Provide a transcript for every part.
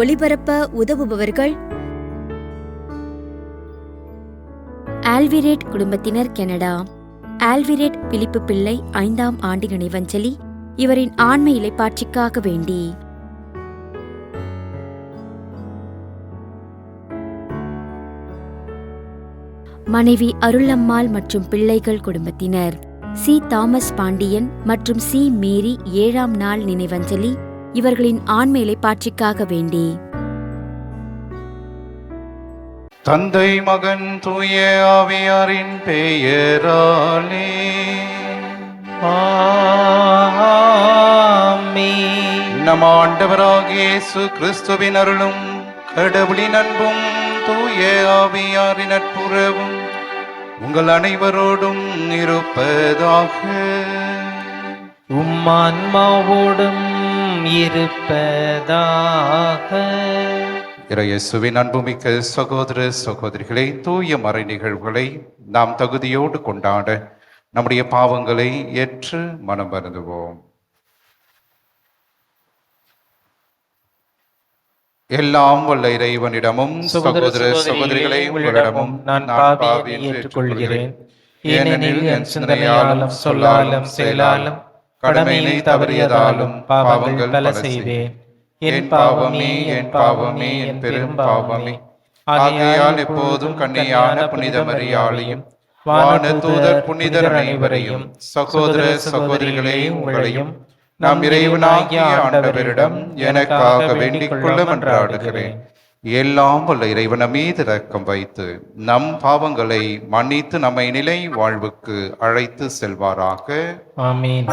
ஒளிபரப்ப உதவுபவர்கள் ஆல்விரேட் குடும்பத்தினர், கனடா. ஆல்விரேட் பிலிப்பு பிள்ளை 5ஆம் ஆண்டு நினைவஞ்சலி. இவரின் ஆன்ம இளைப்பாட்சிக்காக வேண்டி. மனைவி அருளம்மாள் மற்றும் பிள்ளைகள் குடும்பத்தினர், சி. தாமஸ் பாண்டியன் மற்றும் சி. மேரி 7ஆம் நாள் நினைவஞ்சலி. இவர்களின் ஆன்ம இளைப்பாட்சிக்காக வேண்டி. தந்தை, மகன், தூய ஆவியாரின் பெயராலே ஆமென். நம் ஆண்டவராகிய இயேசு கிறிஸ்துவின் அருளும் கடவுளின் அன்பும் தூய ஆவியாரின் நட்புறவும் உங்கள் அனைவரோடும் இருப்பதாக. உம்மான்மாவோடும் இருப்பதாக. இயேசுவின் அன்புமிக்க சகோதர சகோதரிகளை, தூய மறை நிகழ்வுகளை நாம் தகுதியோடு கொண்டாட நம்முடைய பாவங்களை ஏற்று மனம் வருந்துவோம். எல்லாம் வல்ல இறைவனிடமும் சகோதர சகோதரிகளை உங்களிடமும் நான் பாவி ஏற்றுக்கொள்கிறேன். ஏனெனில் என் சிந்தனையாலும் சொல்லாலும் செயலாலும் கடமையை தவறியதாலும் பாவங்கள் பல செய்தேன். என் பாவமே, என் பாவமே, என் பெரும் பாவமே. ஆகையால் எப்போதும் கன்னியான புனித மரியாளையும் வானதூதர் புனிதர் அனைவரையும் சகோதர சகோதரிகளே உங்களையும் நாம் இறைவனாகிய ஆண்டவரிடம் எனக்காக வேண்டிக் கொள்ள மன்றாடுகிறேன். எல்லாம் வல்ல இறைவன் மீது இரக்கம் வைத்து நம் பாவங்களை மன்னித்து நம்மை நிலை வாழ்வுக்கு அழைத்து செல்வாராக. ஆமென்.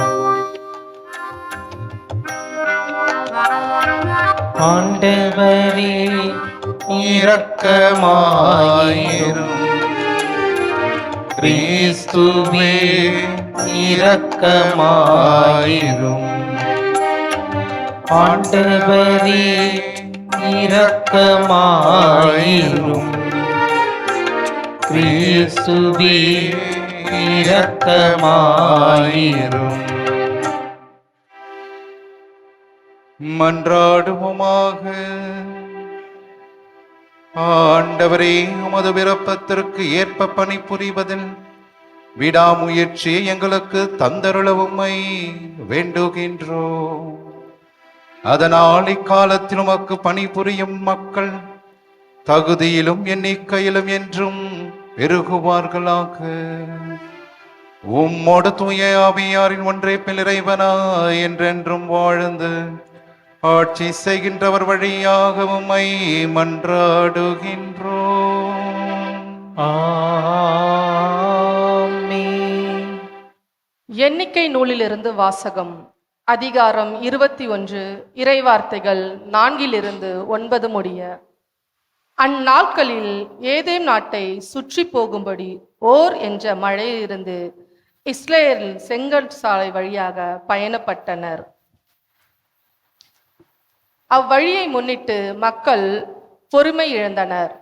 ஆண்டவரே இரக்கமாயிரும். கிறிஸ்துவே இரக்கமாயிரும். ஆண்டவரே இரக்கமாயிரும். கிறிஸ்துவே இரக்கமாயிரும். மன்றாடுவோமாக. ஆண்டவரே, உமது விருப்பத்திற்கு ஏற்ப பணி புரிவதில் விடாமுயற்சியை எங்களுக்கு தந்தருளவுமை வேண்டுகின்றோம். அதனால் இக்காலத்தில் உமக்கு பணிபுரியும் மக்கள் தகுதியிலும் எண்ணிக்கையிலும் என்றும் பெருகுவார்களாக. உம்மோடு தூய ஆவியாரின் ஒன்றே இறைவனா என்றென்றும் வாழ்ந்து ஆட்சி செய்கின்றவர் வழியாக உம்மை மன்றாடுகின்றோம். ஆமென். எண்ணிக்கை நூலிலிருந்து வாசகம். அதிகாரம் 21, இறைவார்த்தைகள் 4-9 முடிய. அந்நாட்களில் ஏதேம் நாட்டை சுற்றி போகும்படி ஓர் என்ற மழையிலிருந்து இஸ்ரேல் செங்கல் சாலை வழியாக பயணப்பட்டனர். அவ்வழியை முன்னிட்டு மக்கள் பொறுமை இழந்தனர்.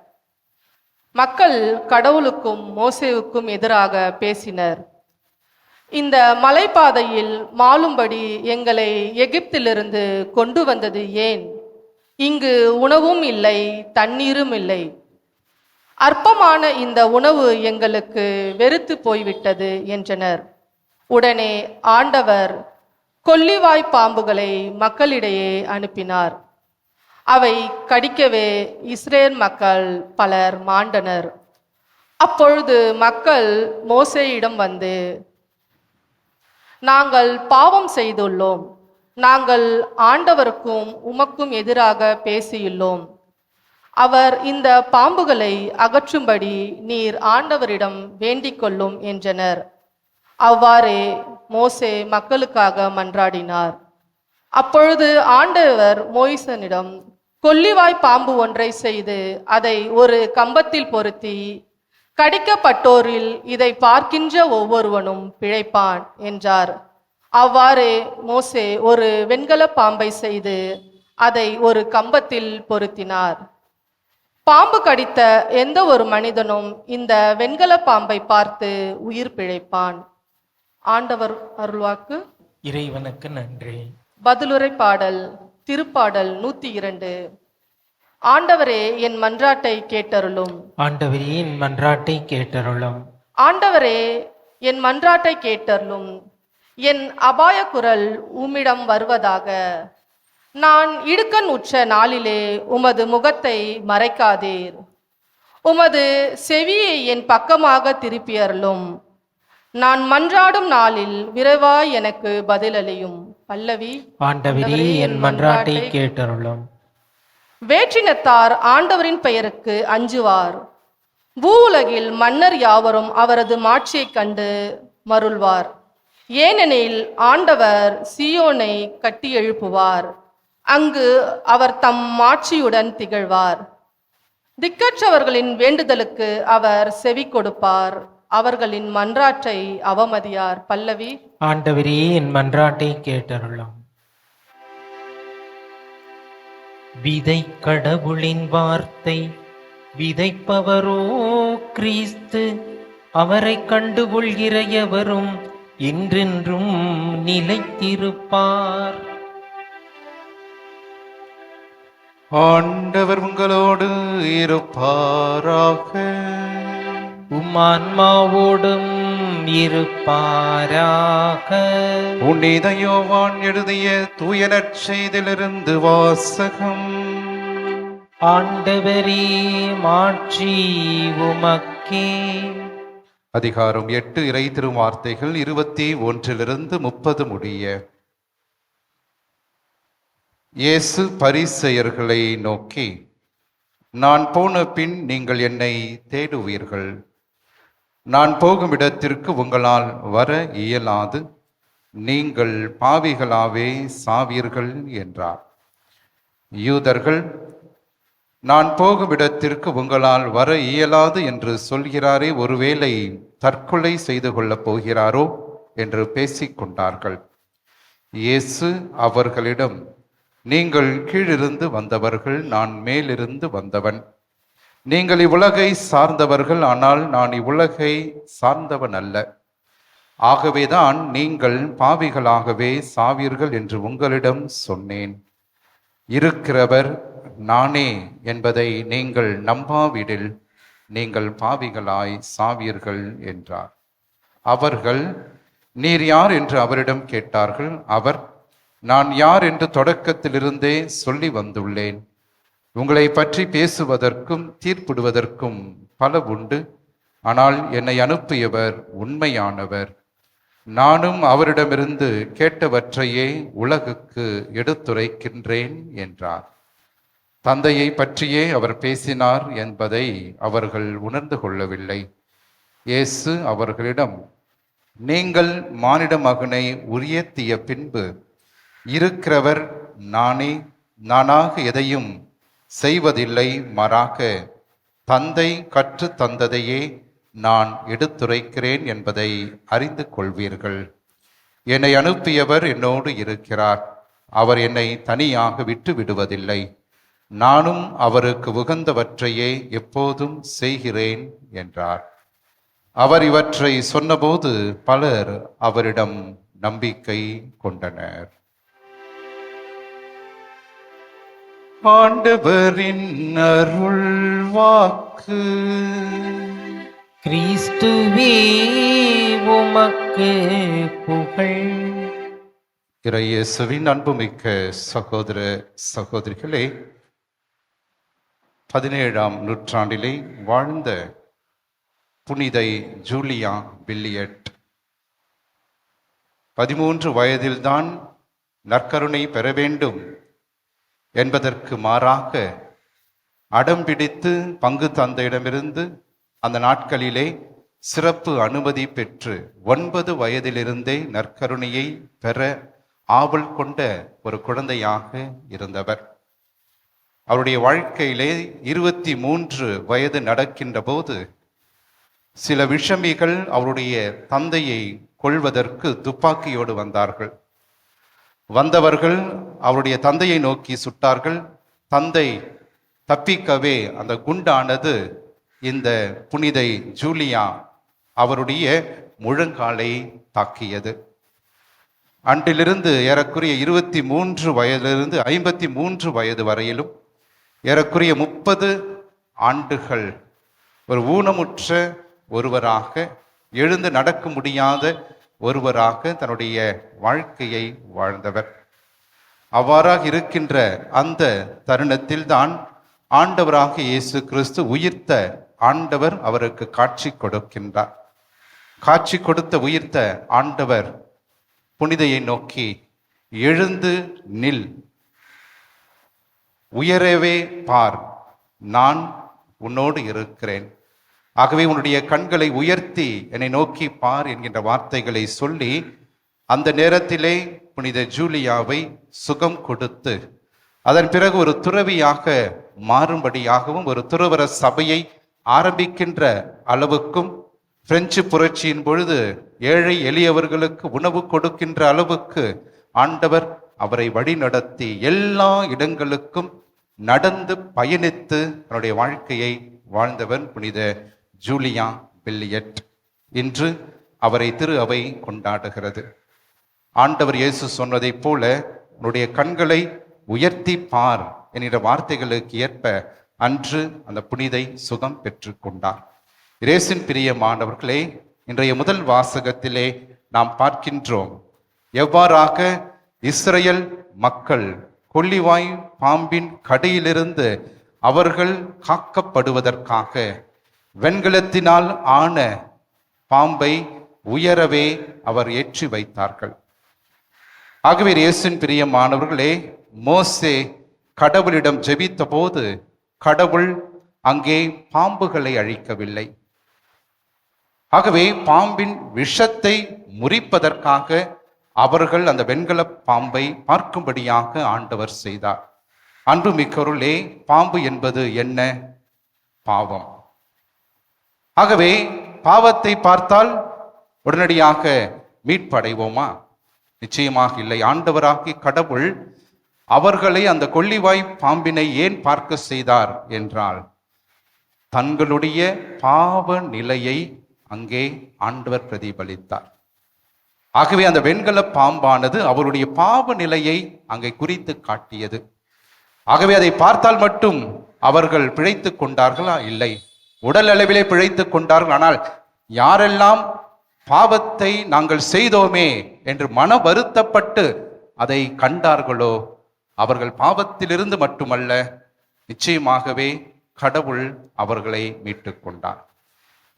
மக்கள் கடவுளுக்கும் மோசேவுக்கும் எதிராக பேசினர். இந்த மலைப்பாதையில் மாளும்படி எங்களை எகிப்திலிருந்து கொண்டு வந்தது ஏன்? இங்கு உணவும் இல்லை, தண்ணீரும் இல்லை. அற்பமான இந்த உணவு எங்களுக்கு வெறுத்து போய்விட்டது என்றனர். உடனே ஆண்டவர் கொல்லிவாய் பாம்புகளை மக்களிடையே அனுப்பினார். அவை கடிக்கவே இஸ்ரேல் மக்கள் பலர் மாண்டனர். அப்பொழுது மக்கள் மோசேயிடம் வந்து, நாங்கள் பாவம் செய்துள்ளோம், நாங்கள் ஆண்டவருக்கும் உமக்கும் எதிராக பேசியுள்ளோம். அவர் இந்த பாம்புகளை அகற்றும்படி நீர் ஆண்டவரிடம் வேண்டிக் கொள்ளும் என்றனர். அவ்வாறே மோசே மக்களுக்காக மன்றாடினார். அப்பொழுது ஆண்டவர் மோசேயிடம், கொல்லிவாய் பாம்பு ஒன்றை செய்து அதை ஒரு கம்பத்தில் பொருத்தி, கடிக்கப்பட்டோரில் இதை பார்க்கின்ற ஒவ்வொருவனும் பிழைப்பான் என்றார். அவ்வாறே மோசே ஒரு வெண்கல பாம்பை செய்து அதை ஒரு கம்பத்தில் பொருத்தினார். பாம்பு கடித்த எந்த ஒரு மனிதனும் இந்த வெண்கல பாம்பை பார்த்து உயிர் பிழைப்பான். ஆண்டவர் அருள்வாக்கு. இறைவனுக்கு நன்றி. பதிலுரை பாடல். திருப்பாடல் 102. ஆண்டவரே என் மன்றாட்டை கேட்டருளும். ஆண்டவரே என் மன்றாட்டை கேட்டருளும். ஆண்டவரே என் மன்றாட்டை கேட்டருளும். என் அபாய குரல் உம்மிடம் வருவதாக. நான் இடுக்கண் உற்ற நாளிலே உமது முகத்தை மறைக்காதீர். உமது செவியை என் பக்கமாக திருப்பியருளும். நான் மன்றாடும் நாளில் விரைவாய் எனக்கு பதிலளியும். பல்லவி. ஆண்டவரே என் மன்றாட்டை கேட்டருளும். வேற்றினத்தார் ஆண்டவரின் பெயருக்கு அஞ்சுவார். பூவுலகில் மன்னர் யாவரும் அவரது மாட்சியைக் கண்டு மருள்வார். ஏனெனில் ஆண்டவர் சீயோனை கட்டி எழுப்புவார். அங்கு அவர் தம் மாட்சியுடன் திகழ்வார். திக்கற்றவர்களின் வேண்டுதலுக்கு அவர் செவி கொடுப்பார். அவர்களின் மன்றாட்டை அவமதியார். பல்லவி. ஆண்டவரே என் மன்றாட்டை கேட்டருளும். விதை கடவுளின் வார்த்தை விதைப்பவரோ கிறிஸ்து. அவரை கண்டுகொள்கிற எவரும் என்றென்றும் நிலைத்திருப்பார். ஆண்டவர் உங்களோடு இருப்பாராக. உம்மான்மாவோடும் இருப்பாராக. புனித யோவான் எழுதிய தூய நற்செய்தியிலிருந்து வாசகம். ஆண்டவரே மாட்சி உமக்கே. அதிகாரம் 8 இறை திருவார்த்தைகள் 21 30 முடிய. இயேசு பரிசேயர்களை நோக்கி, நான் போன பின் நீங்கள் என்னை தேடுவீர்கள். நான் போகும் இடத்திற்கு உங்களால் வர இயலாது. நீங்கள் பாவிகளாவே சாவீர்கள் என்றார். யூதர்கள், நான் போகும் இடத்திற்கு உங்களால் வர இயலாது என்று சொல்கிறாரே, ஒருவேளை தற்கொலை செய்து கொள்ளப் போகிறாரோ என்று பேசிக்கொண்டார்கள். இயேசு அவர்களிடம், நீங்கள் கீழிருந்து வந்தவர்கள், நான் மேலிருந்து வந்தவன். நீங்கள் இவ்வுலகை சார்ந்தவர்கள், ஆனால் நான் இவ்வுலகை சார்ந்தவன் அல்ல. ஆகவேதான் நீங்கள் பாவிகளாகவே சாவீர்கள் என்று உங்களிடம் சொன்னேன். இருக்கிறவர் நானே என்பதை நீங்கள் நம்பாவிடில் நீங்கள் பாவிகளாய் சாவீர்கள் என்றார். அவர்கள், நீர் யார் என்று அவரிடம் கேட்டார்கள். அவர், நான் யார் என்று தொடக்கத்திலிருந்தே சொல்லி வந்துள்ளேன். உங்களை பற்றி பேசுவதற்கும் தீர்ப்பிடுவதற்கும் பல உண்டு. ஆனால் என்னை அனுப்பியவர் உண்மையானவர். நானும் அவரிடமிருந்து கேட்டவற்றையே உலகுக்கு எடுத்துரைக்கின்றேன் என்றார். தந்தையை பற்றியே அவர் பேசினார் என்பதை அவர்கள் உணர்ந்து கொள்ளவில்லை. இயேசு அவர்களிடம், நீங்கள் மானிட மகனை உயர்த்திய பின்பு இருக்கிறவர் நானே. நானாக எதையும் செய்வதில்லை, மாறாக தந்தை கற்று தந்ததையே நான் எடுத்துரைக்கிறேன் என்பதை அறிந்து கொள்வீர்கள். என்னை அனுப்பியவர் என்னோடு இருக்கிறார். அவர் என்னை தனியாக விட்டு விடுவதில்லை. நானும் அவருக்கு உகந்தவற்றையே எப்போதும் செய்கிறேன் என்றார். அவர் இவற்றை சொன்னபோது பலர் அவரிடம் நம்பிக்கை கொண்டனர். ஆண்டவரின் அருள் வாக்கு. கிறிஸ்துவே உமக்கு புகழ். இறையேசுவின் அன்புமிக்க சகோதர சகோதரிகளே, 17ஆம் நூற்றாண்டிலே வாழ்ந்த புனிதை ஜூலியா பில்லியட் 13 வயதில்தான் நற்கருணை பெற வேண்டும் என்பதற்கு மாறாக அடம்பிடித்து பங்கு தந்தையிடமிருந்து அந்த நாட்களிலே சிறப்பு அனுமதி பெற்று 9 வயதிலிருந்தே நற்கருணையை பெற ஆவல் கொண்ட ஒரு குழந்தையாக இருந்தவர். அவருடைய வாழ்க்கையிலே 23 வயது நடக்கின்ற போது சில விஷமிகள் அவருடைய தந்தையை கொல்வதற்கு துப்பாக்கியோடு வந்தார்கள். வந்தவர்கள் அவருடைய தந்தையை நோக்கி சுட்டார்கள். தந்தை தப்பிக்கவே அந்த குண்டானது இந்த புனிதை ஜூலியா அவருடைய முழங்காலை தாக்கியது. அன்றிலிருந்து ஏறக்குறைய 23 வயதிலிருந்து 53 வயது வரையிலும் ஏறக்குறைய 30 ஆண்டுகள் ஒரு ஊனமுற்ற ஒருவராக, எழுந்து நடக்க முடியாத ஒருவராக தன்னுடைய வாழ்க்கையை வாழ்ந்தவர். அவ்வாறாக இருக்கின்ற அந்த தருணத்தில் தான் ஆண்டவராக இயேசு கிறிஸ்து உயிர்த்த ஆண்டவர் அவருக்கு காட்சி கொடுக்கின்றார். காட்சி கொடுத்த உயிர்த்த ஆண்டவர் புனிதையை நோக்கி, எழுந்து நில், உயரவே பார், நான் உன்னோடு இருக்கிறேன். ஆகவே உன்னுடைய கண்களை உயர்த்தி என்னை நோக்கி பார் என்கின்ற வார்த்தைகளை சொல்லி அந்த நேரத்திலே புனித ஜூலியாவை சுகம் கொடுத்து அதன் பிறகு ஒரு துறவியாக மாறும்படியாகவும் ஒரு துறவர சபையை ஆரம்பிக்கின்ற அளவுக்கும், பிரெஞ்சு புரட்சியின் பொழுது ஏழை எளியவர்களுக்கு உணவு கொடுக்கின்ற அளவுக்கு ஆண்டவர் அவரை வழிநடத்தி எல்லா இடங்களுக்கும் நடந்து பயணித்து தன்னுடைய வாழ்க்கையை வாழ்ந்தவர் புனித ஜூலியா பெல்லியட். இன்று அவரை திரு அவை கொண்டாடுகிறது. ஆண்டவர் இயேசு சொன்னதைப் போல உன்னுடைய கண்களை உயர்த்தி பார் என்கிற வார்த்தைகளுக்கு ஏற்ப அன்று அந்த புனிதை சுகம் பெற்று கொண்டார். இயேசுவின் பிரியமானவர்களே, இன்றைய முதல் வாசகத்திலே நாம் பார்க்கின்றோம் எவ்வாறாக இஸ்ரேல் மக்கள் கொள்ளிவாய் பாம்பின் கடியிலிருந்து அவர்கள் காக்கப்படுவதற்காக வெண்கலத்தினால் ஆன பாம்பை உயரவே அவர் ஏற்றி வைத்தார்கள். ஆகவே இயேசுவின் பிரியமானவர்களே, மோசே கடவுளிடம் ஜெபித்த போது கடவுள் அங்கே பாம்புகளை அழிக்கவில்லை. ஆகவே பாம்பின் விஷத்தை முறிப்பதற்காக அவர்கள் அந்த வெண்கல பாம்பை பார்க்கும்படியாக ஆண்டவர் செய்தார். அன்புமிக்கவர்களே, பாம்பு என்பது என்ன? பாவம். ஆகவே பாவத்தை பார்த்தால் உடனடியாக மீட்படைவோமா? நிச்சயமாக இல்லை. ஆண்டவராகி கடவுள் அவர்களை அந்த கொள்ளிவாய் பாம்பினை ஏன் பார்க்க செய்தார் என்றால், தங்களுடைய பாவ நிலையை அங்கே ஆண்டவர் பிரதிபலித்தார். ஆகவே அந்த வெண்கல பாம்பானது அவருடைய பாவ நிலையை அங்கே குறித்து காட்டியது. ஆகவே அதை பார்த்தால் மட்டும் அவர்கள் பிழைத்து கொண்டார்களா? இல்லை, உடல் அளவிலே பிழைத்து கொண்டார்கள். ஆனால் யாரெல்லாம் பாவத்தை நாங்கள் செய்தோமே என்று மன வருத்தப்பட்டு அதை கண்டார்களோ அவர்கள் பாவத்திலிருந்து மட்டுமல்ல, நிச்சயமாகவே கடவுள் அவர்களை மீட்டு கொண்டார்.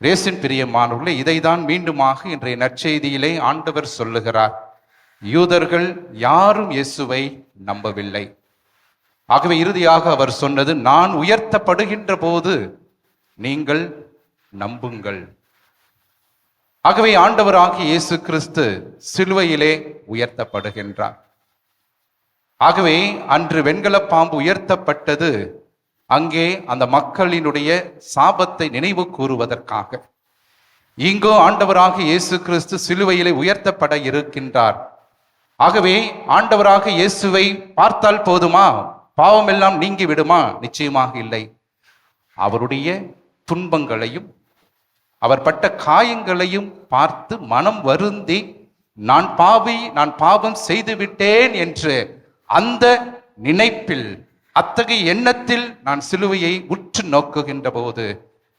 இயேசுவின் பிரியமானவர்களே, இதைதான் மீண்டுமாக இன்றைய நற்செய்தியிலே ஆண்டவர் சொல்லுகிறார். யூதர்கள் யாரும் இயேசுவை நம்பவில்லை. ஆகவே இறுதியாக அவர் சொன்னது, நான் உயர்த்தப்படுகின்ற போது நீங்கள் நம்புங்கள். ஆகவே ஆண்டவராகிய இயேசு கிறிஸ்து சிலுவையிலே உயர்த்தப்படுகின்றார். ஆகவே அன்று வெண்கல பாம்பு உயர்த்தப்பட்டது அங்கே அந்த மக்களினுடைய சாபத்தை நினைவு கூறுவதற்காக. இங்கோ ஆண்டவராகிய இயேசு கிறிஸ்து சிலுவையிலே உயர்த்தப்பட இருக்கின்றார். ஆகவே ஆண்டவராக இயேசுவை பார்த்தால் போதுமா? பாவம் எல்லாம் நீங்கி விடுமா? நிச்சயமாக இல்லை. அவருடைய துன்பங்களையும் அவர் பட்ட காயங்களையும் பார்த்து மனம் வருந்தி, நான் பாவி, நான் பாவம் செய்து விட்டேன் என்று அந்த நினைப்பில், அத்தகைய எண்ணத்தில் நான் சிலுவையை உற்று நோக்குகின்ற போது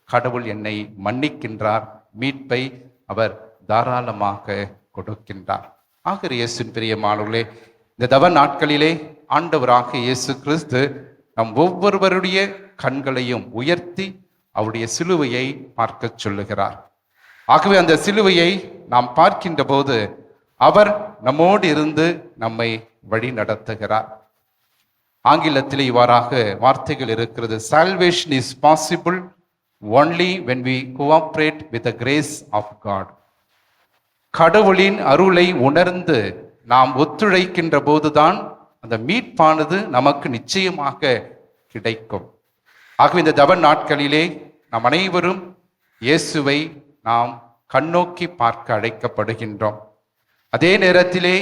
கடவுள் என்னை மன்னிக்கின்றார், மீட்பை அவர் தாராளமாக கொடுக்கின்றார். ஆக இயேசுவின் பிரியமானவர்களே, இந்த தவ நாட்களிலே ஆண்டவராக இயேசு கிறிஸ்து நம் ஒவ்வொருவருடைய கண்களையும் உயர்த்தி அவருடைய சிலுவையை பார்க்க சொல்லுகிறார். ஆகவே அந்த சிலுவையை நாம் பார்க்கின்ற போது அவர் நம்மோடு இருந்து நம்மை வழி நடத்துகிறார். ஆங்கிலத்தில் இவ்வாறாக வார்த்தைகள் இருக்கிறது. Salvation is possible only when we cooperate with the grace of God. கடவுளின் அருளை உணர்ந்து நாம் ஒத்துழைக்கின்ற போதுதான் அந்த மீட்பானது நமக்கு நிச்சயமாக கிடைக்கும். ஆகவே இந்த தவ நாட்களிலே நாம் அனைவரும் இயேசுவை நாம் கண்ணோக்கி பார்க்க அழைக்கப்படுகின்றோம். அதே நேரத்திலே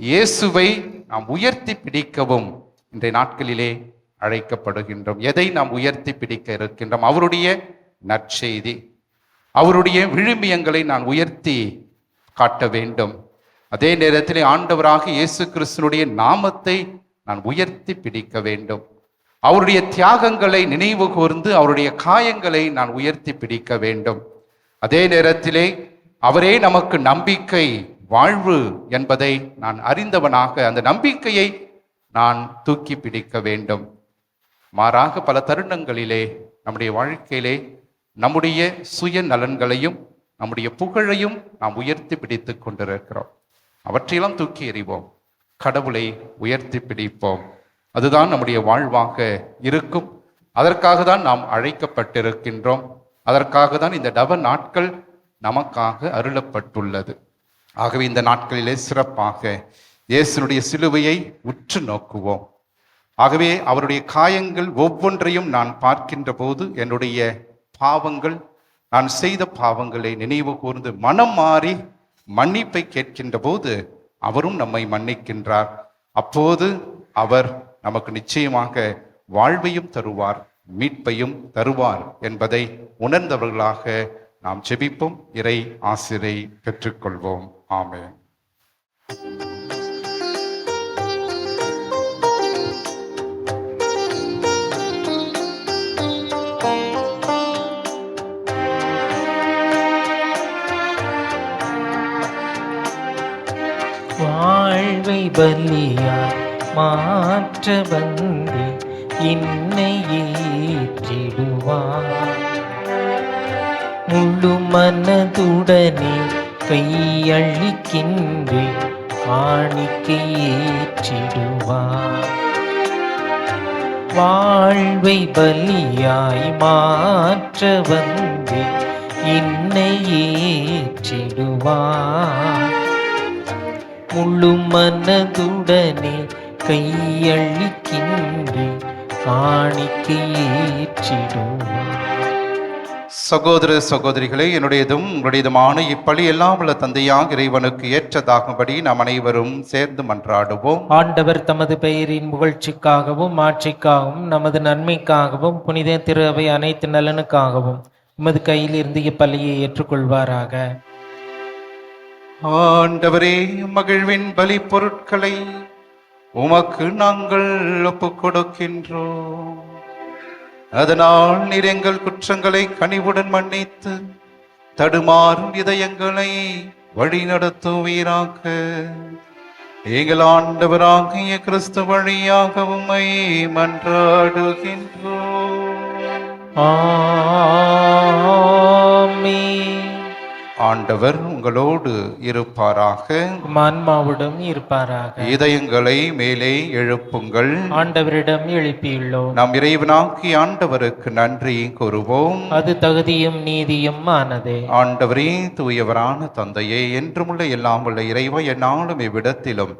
இயேசுவை நாம் உயர்த்தி பிடிக்கவும் இன்றைய நாட்களிலே அழைக்கப்படுகின்றோம். எதை நாம் உயர்த்தி பிடிக்க இருக்கின்றோம்? அவருடைய நற்செய்தி, அவருடைய விழுமியங்களை நான் உயர்த்தி காட்ட வேண்டும். அதே நேரத்திலே ஆண்டவராக இயேசு கிறிஸ்துனுடைய நாமத்தை நான் உயர்த்தி பிடிக்க வேண்டும். அவருடைய தியாகங்களை நினைவு கூர்ந்து அவருடைய காயங்களை நான் உயர்த்தி பிடிக்க வேண்டும். அதே நேரத்திலே அவரே நமக்கு நம்பிக்கை, வாழ்வு என்பதை நான் அறிந்தவனாக அந்த நம்பிக்கையை நான் தூக்கி பிடிக்க வேண்டும். மாறாக பல தருணங்களிலே நம்முடைய வாழ்க்கையிலே நம்முடைய சுய நலன்களையும் நம்முடைய புகழையும் நாம் உயர்த்தி பிடித்து கொண்டிருக்கிறோம். அவற்றையெல்லாம் தூக்கி எறிவோம், கடவுளை உயர்த்தி பிடிப்போம். அதுதான் நம்முடைய வாழ்வாக இருக்கும். அதற்காக தான் நாம் அழைக்கப்பட்டிருக்கின்றோம். அதற்காக தான் இந்த தவ நாட்கள் நமக்காக அருளப்பட்டுள்ளது. ஆகவே இந்த நாட்களிலே சிறப்பாக இயேசுனுடைய சிலுவையை உற்று நோக்குவோம். ஆகவே அவருடைய காயங்கள் ஒவ்வொன்றையும் நான் பார்க்கின்ற போது என்னுடைய பாவங்கள், நான் செய்த பாவங்களை நினைவு கூர்ந்து மனம் மாறி மன்னிப்பை கேட்கின்ற போது அவரும் நம்மை மன்னிக்கின்றார். அப்போது அவர் நமக்கு நிச்சயமாக வாழ்வையும் தருவார், மீட்பையும் தருவார் என்பதை உணர்ந்தவர்களாக நாம் ஜெபிப்போம். இறை ஆசிரை பெற்றுக்கொள்வோம். ஆமென். வாழ்வை பலியாய் மாற்ற வந்து என்னை ஏற்றிடுவார். முழு மனதுடனே கையளிக்கின்றே காணிக்கை ஏற்றிடுவார். வாழ்வை பலியாய் மாற்ற வந்து என்னை ஏற்றிடுவார். முழு மனதுடனே கையளிக்கின்றே காணிக்கை ஏற்றிடுவார். சகோதர சகோதரிகளே, என்னுடையதும் உங்களுடையதுமான இப்பலி எல்லாம் உள்ள தந்தையாக இறைவனுக்கு ஏற்றதாகும்படி நாம் அனைவரும் சேர்ந்து மன்றாடுவோம். ஆண்டவர் தமது பெயரின் புகழ்ச்சிக்காகவும் ஆட்சிக்காகவும் நமது நன்மைக்காகவும் புனித திரு அவை அனைத்து நலனுக்காகவும் உமது கையில் இருந்து இப்பலியை ஏற்றுக்கொள்வாராக. ஆண்டவரே, மகிழ்வின் பலி பொருட்களை உமக்கு நாங்கள் ஒப்புக் கொடுக்கின்றோம். அதனால் நீர் எங்கள் குற்றங்களை கனிவுடன் மன்னித்து தடுமாறும் இதயங்களை வழி நடத்துவீராக. எங்கள் ஆண்டவராகிய கிறிஸ்து வழியாக உம்மை மன்றாடுகின்றோம். ஆமென். ஆண்டவர் உங்களோடு இருப்பாராக. ஆன்மாவுடன் இருப்பாராக. இதயங்களை மேலே எழுப்புங்கள். ஆண்டவரிடம் எழுப்பியுள்ளோம். நாம் இறைவனாக்கி ஆண்டவருக்கு நன்றி கூறுவோம். அது தகுதியும் நீதியும் ஆனதே. ஆண்டவரே, தூயவரான தந்தையே, என்றுமுள்ள எல்லாம் உள்ள இறைவா, எந்நாளும் இவ்விடத்திலும்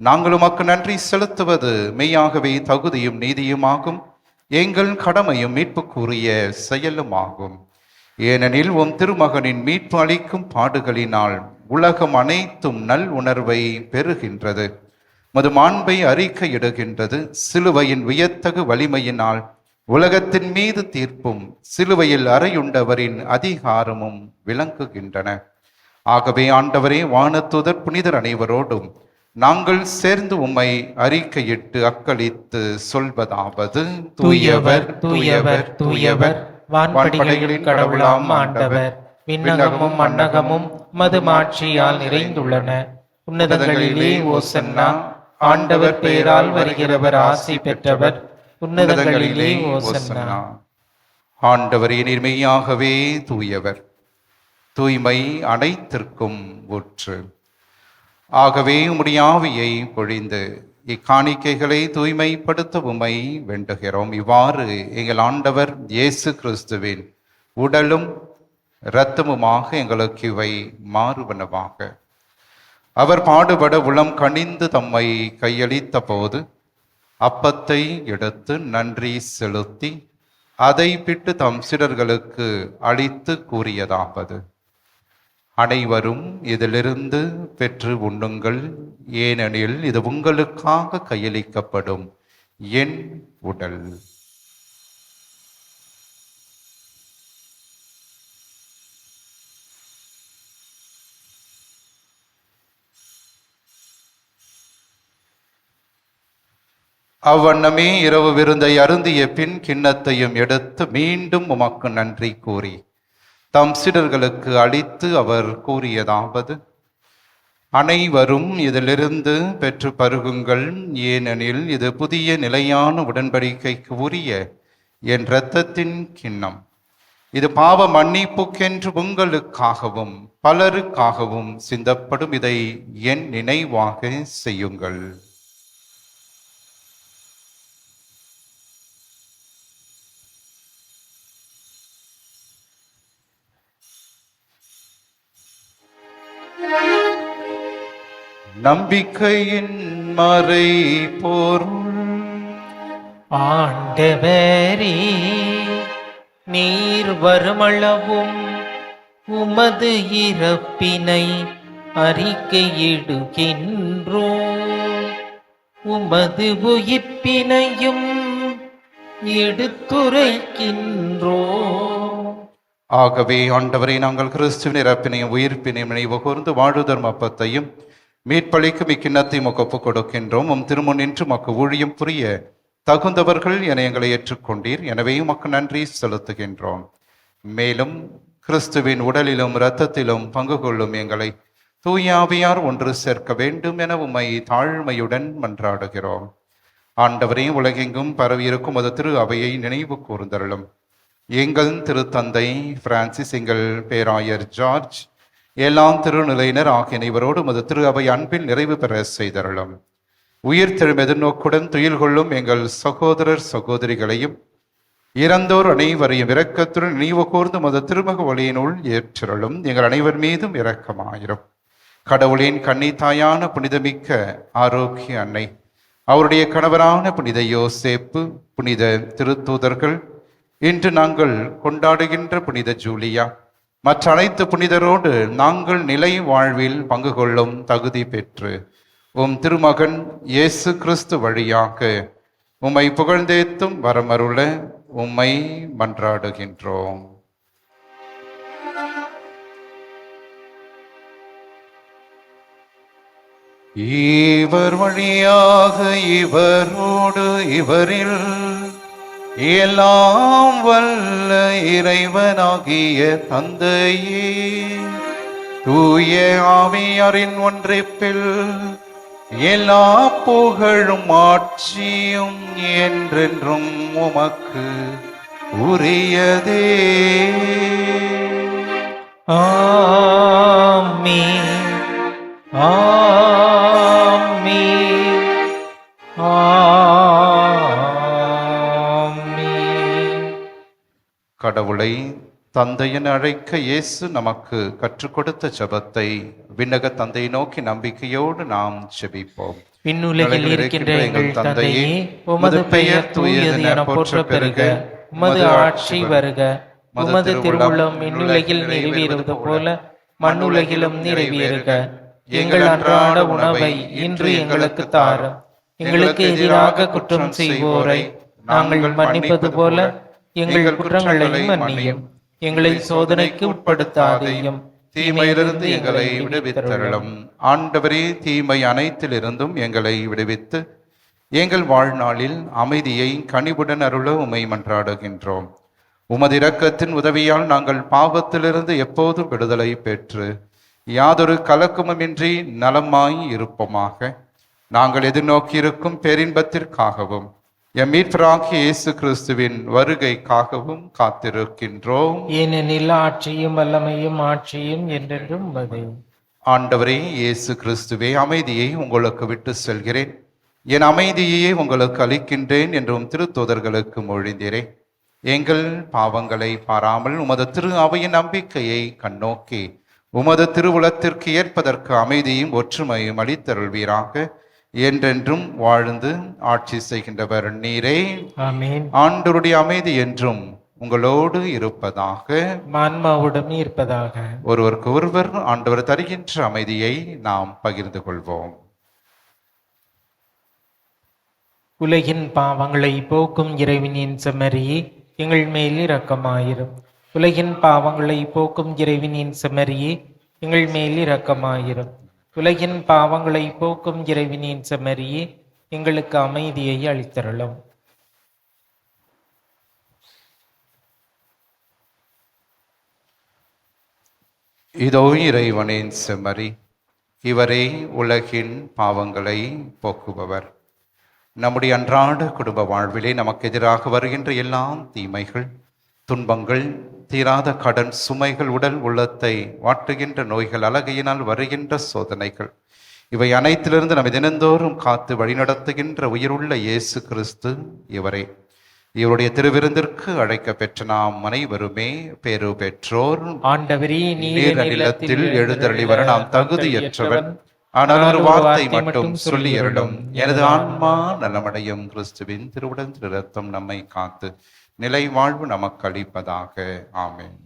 நாங்கள் உமக்கு நன்றி செலுத்துவது மெய்யாகவே தகுதியும் நீதியுமாகும், எங்கள் கடமையும் மீட்புக்குரிய செயலுமாகும். ஏனெனில் உம் திருமகனின் மீட்பு அளிக்கும் பாடுகளினால் உலகம் அனைத்தும் நல் உணர்வை பெறுகின்றது, மது மாண்பை அறிக்கையிடுகின்றது. சிலுவையின் வியத்தகு வலிமையினால் உலகத்தின் மீது தீர்ப்பும் சிலுவையில் அறையுண்டவரின் அதிகாரமும் விளங்குகின்றன. ஆகவே ஆண்டவரே, வானதூதர் புனிதர் அனைவரோடும் நாங்கள் சேர்ந்து உம்மை அறிக்கையிட்டு அக்களித்து சொல்வதாவது: தூயவர் தூயவர் தூயவர், வான்படைகளின் கடவுளாம் ஆண்டவர். விண்ணகமும் மண்ணகமும் மது மாட்சியால் நிறைந்துள்ளன. உன்னதங்களிலே ஓசன்னா. ஆண்டவர் பெயரால் வருகிறவர் ஆசி பெற்றவர். உன்னதங்களிலே ஓசன்னா. ஆண்டவரே, நீர் மெய்யாகவே தூயவர், தூய்மை அனைத்திற்கும் ஊற்று. ஆகவே உம்முடைய ஆவியை பொழிந்து இக்காணிக்கைகளை தூய்மைப்படுத்த உம்மை வேண்டுகிறோம். இவ்வாறு எங்கள் ஆண்டவர் இயேசு கிறிஸ்துவின் உடலும் இரத்தமுமாக எங்களுக்கு இவை மாறுவனவாக. அவர் பாடுபட உளம் கனிந்து தம்மை கையளித்த போது அப்பத்தை எடுத்து நன்றி செலுத்தி அதை பிட்டு தம் சீடர்களுக்கு அளித்து கூறியதாவது: அனைவரும் இதிலிருந்து பெற்று உண்ணுங்கள், ஏனெனில் இது உங்களுக்காக கையளிக்கப்படும் என் உடல். அவ்வண்ணமே இரவு விருந்தை அருந்திய பின் கிண்ணத்தையும் எடுத்து மீண்டும் உமக்கு நன்றி கூறி தம் சீடர்களுக்கு அளித்து அவர் கூறியதாவது: அனைவரும் இதிலிருந்து பெற்று பருகுங்கள், ஏனெனில் இது புதிய நிலையான உடன்படிக்கைக்கு உரிய என் இரத்தத்தின் கிண்ணம். இது பாவ மன்னிப்புக்கென்று உங்களுக்காகவும் பலருக்காகவும் சிந்தப்படும். இதை என் நினைவாக செய்யுங்கள். நம்பிக்கையின் மறை பொருள். ஆண்டவரே, நீர் வருமளவும் உமது இறப்பினை அறிக்கையிடுகின்றோம், உமது உயிர்ப்பினையும் எடுத்துரைக்கின்றோம். ஆகவே ஆண்டவரை, நாங்கள் கிறிஸ்துவின் இறப்பினையும் உயிர்ப்பினையும் நினைவு கூர்ந்து வாழுதர்ம அப்பத்தையும் மீட்பளிக்கும் இக்கிண்ணத்தை உமக்கு ஒப்புக் கொடுக்கின்றோம். உம் திருமுன்னின்று மக்கு ஊழியம் புரிய தகுந்தவர்கள் என எங்களை ஏற்றுக்கொண்டீர். எனவே உமக்கு நன்றி செலுத்துகின்றோம். மேலும் கிறிஸ்துவின் உடலிலும் இரத்தத்திலும் பங்கு கொள்ளும் எங்களை தூய ஆவியார் ஒன்று சேர்க்க வேண்டும் என உம்மை தாழ்மையுடன் மன்றாடுகிறோம். ஆண்டவரே, உலகெங்கும் பரவியிருக்கும் அது திரு அவையை நினைவு கூர்ந்தருளும். எங்கள் திருத்தந்தை பிரான்சிஸ், எங்கள் பேராயர் ஜார்ஜ், எல்லாம் திருநிலையினர் ஆகிய அனைவரோடு உமது திரு அவை அன்பில் நிறைவு பெற செய்தருளும். உயிர்த்தெழும் எதிர்நோக்குடன் துயில் கொள்ளும் எங்கள் சகோதரர் சகோதரிகளையும் இறந்தோர் அனைவரையும் இரக்கத்துடன் நினைவு கூர்ந்து உமது திருமக ஒளியினுள் ஏற்றருளும். எங்கள் அனைவர் மீதும் இரக்கமாயிரும். கடவுளின் கன்னித்தாயான புனிதமிக்க ஆரோக்கிய அன்னை, அவருடைய கணவரான புனித யோசேப்பு, புனித திருத்தூதர்கள், இன்று நாங்கள் கொண்டாடுகின்ற புனித ஜூலியா, மற்ற அனைத்து புனிதரோடு நாங்கள் நிலை வாழ்வில் பங்கு கொள்ளும் தகுதி பெற்று உம் திருமகன் இயேசு கிறிஸ்து வழியாக உம்மை புகழ்ந்தேத்தும் வரமருள உம்மை மன்றாடுகின்றோம். இவர் வழியாக இவரோடு இவரில் எல்லாம் வல்ல இறைவனாகிய தந்தையே, தூய ஆவியாரின் ஒன்றிப்பில் எல்லா புகழும் ஆட்சியும் என்றென்றும் உமக்கு உரியதே. ஆமென், ஆமென், ஆமென். கடவுளை தந்தையன் அழைக்க இயேசு நமக்கு கற்றுக் கொடுத்த ஜெபத்தை விண்ணக தந்தையை நோக்கி நம்பிக்கையோடு நாம் ஜெபிப்போம். விண்ணுலகில் இருக்கின்ற எங்கள் தந்தையே, உமது பெயர் தூயது என போற்ற பெறுக, உமது ஆட்சி வருக, உமது திருவுளம் விண்ணுலகில் நிறைவேறுவது போல மண்ணுலகிலும் நிறைவேறுக. எங்கள் அன்றாட உணவை இன்று எங்களுக்கு தாரும். எங்களுக்கு எதிராக குற்றம் செய்வோரை நாங்கள் மன்னிப்பது போல எங்கள் குற்றங்களையும் மன்னியும். எங்களை சோதனைக்கு உட்படுத்தாதேயும், தீமையிலிருந்து எங்களை விடுவித்தருளும். ஆண்டவரே, தீமை அனைத்திலிருந்தும் எங்களை விடுவித்து எங்கள் வாழ்நாளில் அமைதியை கனிவுடன் அருள உம்மை மன்றாடுகின்றோம். உமது இரக்கத்தின் உதவியால் நாங்கள் பாவத்திலிருந்து எப்போதும் விடுதலை பெற்று யாதொரு கலக்கமுமின்றி நலமாய் இருப்போமாக. நாங்கள் எதிர்நோக்கியிருக்கும் பேரின்பத்திற்காகவும் எம் மீட்பராகிய இயேசு கிறிஸ்துவின் வருகைக்காகவும் காத்திருக்கின்றோம். ஏனெனில் ஆட்சியும் வல்லமையும் ஆட்சியும் என்றென்றும் உமதே. ஆண்டவரே இயேசு கிறிஸ்துவே, அமைதியை உங்களுக்கு விட்டு செல்கிறேன், என் அமைதியையே உங்களுக்கு அளிக்கின்றேன் என்றும் திருத்தூதர்களுக்கு மொழிந்தீரே. எங்கள் பாவங்களை பாராமல் உமது திரு அவையின் நம்பிக்கையை கண்ணோக்கி உமது திருவுளத்திற்கு ஏற்பதற்கு அமைதியும் ஒற்றுமையும் அளித்தருள்வீராக. என்றென்றும் வாழ்ந்து ஆட்சி செய்கின்றவர் நீரே. ஆமென். ஆண்டவருடைய அமைதி என்றும் உங்களோடு இருப்பதாக, ஆன்மாவுடன் இருப்பதாக. ஒருவருக்கு ஒருவர் ஆண்டவர் தருகின்ற அமைதியை நாம் பகிர்ந்து கொள்வோம். உலகின் பாவங்களை போக்கும் இறைவனின் செம்மறியே, எங்கள் மேல் இரக்கமாயிரும். உலகின் பாவங்களை போக்கும் இறைவனின் செம்மறியே, எங்கள் மேல் இரக்கமாயிரும். உலகின் பாவங்களை போக்கும் இறைவனின் செம்மறியே, எங்களுக்கு அமைதியை அளித்தருளும். இதோ இறைவனின் செம்மறி, இவரே உலகின் பாவங்களை போக்குபவர். நம்முடைய அன்றாட குடும்ப வாழ்விலே நமக்கு எதிராக வருகின்ற எல்லா தீமைகள், துன்பங்கள், தீராத கடன் சுமைகள், உடல் உள்ளத்தை வாட்டுகின்ற நோய்கள், அழகையினால் வருகின்ற சோதனைகள், இவை அனைத்திலிருந்து நம்மை தினந்தோறும் காத்து வழிநடத்துகின்ற உயிருள்ள இயேசு கிறிஸ்து இவரே. இவருடைய திருவிருந்திற்கு அழைக்க பெற்ற நாம் அனைவருமே பேறு பெற்றோர். ஆண்டவரே, நீர் நிலத்தில் எழுந்தருளி வர நாம் தகுதியற்றவன், ஆனால் ஒரு வார்த்தை மட்டும் சொல்லி அருளும், எனது ஆன்மா நலமடையும். கிறிஸ்துவின் திருவுடன் திரு ரத்தம் நம்மை காத்து நிலை வாழ்வு நமக்கு அளிப்பதாக. ஆமென்.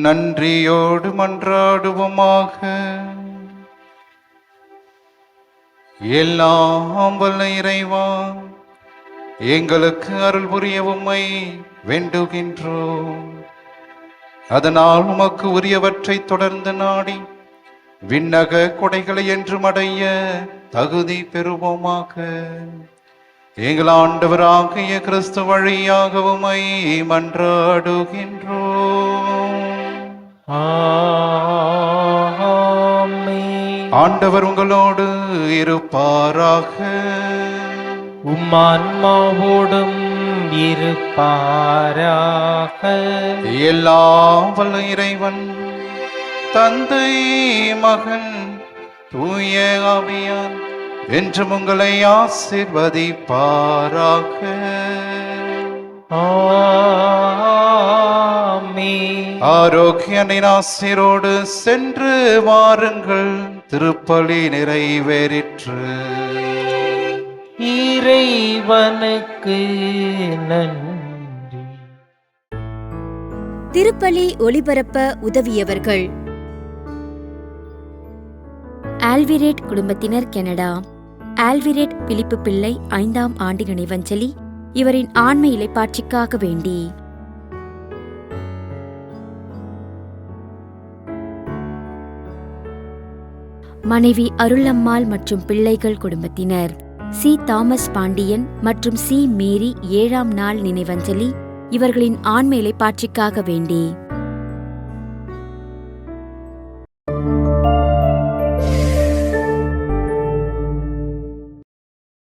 நன்றியோடு மன்றாடுவோமாக. எல்லாம் வல்ல இறைவா, எங்களுக்கு அருள் புரிய உம்மை வேண்டுகின்றோம். அதனால் உமக்கு உரியவற்றை தொடர்ந்து நாடி விண்ணக கொடைகளை என்றும் அடைய தகுதி பெறுவோமாக. எங்கள் ஆண்டவராகிய கிறிஸ்து வழியாக உம்மை மன்றாடுகின்றோம். ஆண்டவர் உங்களோடு இருப்பாராக. உம்மான்மாவோடும் இருப்பாராக. எல்லாம் வல்ல இறைவன் தந்தை, மகன், தூய ஆவியார் என்றும் உங்களை ஆசீர்வதிப்பாராக. ஆமென். ஆரோக்கியனின் ஆசீரோடு சென்று வாருங்கள். திருப்பலி நிறைவேறிற்று. இறைவனுக்கு நன்றி. திருப்பலி ஒளிபரப்ப உதவியவர்கள்: ஆல்விரேட் குடும்பத்தினர், கனடா. ஆல்விரேட் பிலிப்பு பிள்ளை 5ஆம் ஆண்டு நினைவஞ்சலி. இவரின் ஆன்ம இளைப்பாட்சிக்காக வேண்டி. மனைவி அருளம்மாள் மற்றும் பிள்ளைகள் குடும்பத்தினர்: சி தாமஸ் பாண்டியன் மற்றும் சி மேரி 7ஆம் நாள் நினைவஞ்சலி. இவர்களின் ஆன்ம இளைப்பாட்சிக்காக வேண்டி.